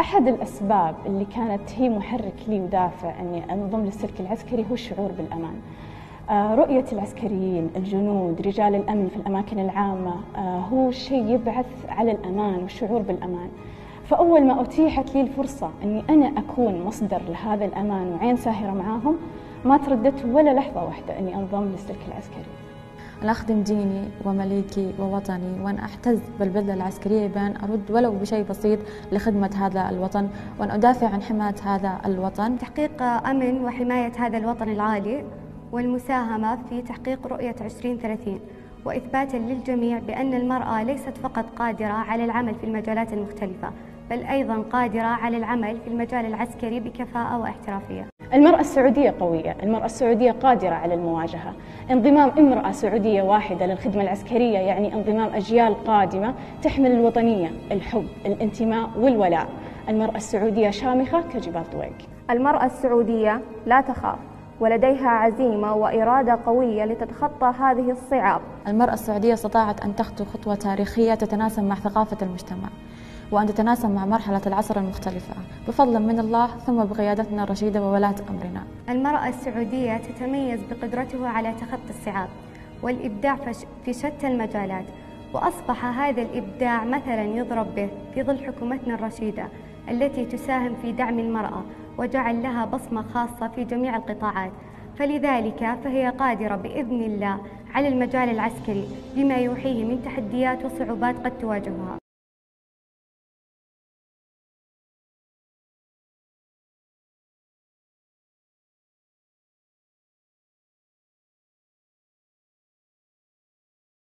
أحد الأسباب اللي كانت هي محرك لي ودافع أني أنضم للسلك العسكري هو الشعور بالأمان. رؤية العسكريين، الجنود، رجال الأمن في الأماكن العامة هو شيء يبعث على الأمان والشعور بالأمان. فأول ما أتيحت لي الفرصة أني أنا أكون مصدر لهذا الأمان وعين ساهرة معاهم، ما ترددت ولا لحظة واحدة أني أنضم للسلك العسكري. أنا أخدم ديني ومليكي ووطني، وأن أعتز بالبذلة العسكرية بأن أرد ولو بشيء بسيط لخدمة هذا الوطن، وأن أدافع عن حماية هذا الوطن، تحقيق أمن وحماية هذا الوطن العالي، والمساهمة في تحقيق رؤية 2030، وإثباتا للجميع بأن المرأة ليست فقط قادرة على العمل في المجالات المختلفة، بل أيضا قادرة على العمل في المجال العسكري بكفاءة واحترافية. المرأة السعودية قوية، المرأة السعودية قادرة على المواجهة. انضمام امرأة سعودية واحدة للخدمة العسكرية يعني انضمام أجيال قادمة تحمل الوطنية، الحب، الانتماء والولاء. المرأة السعودية شامخة كجبال طويق. المرأة السعودية لا تخاف، ولديها عزيمة وإرادة قوية لتتخطى هذه الصعاب. المرأة السعودية استطاعت أن تخطو خطوة تاريخية تتناسب مع ثقافة المجتمع، وأن تتناسب مع مرحلة العصر المختلفة بفضل من الله، ثم بقيادتنا الرشيدة وولاة أمرنا. المرأة السعودية تتميز بقدرتها على تخطي الصعاب والإبداع في شتى المجالات، وأصبح هذا الإبداع مثلا يضرب به في ظل حكومتنا الرشيدة التي تساهم في دعم المرأة وجعل لها بصمة خاصة في جميع القطاعات. فلذلك فهي قادرة بإذن الله على المجال العسكري بما يوحيه من تحديات وصعوبات قد تواجهها.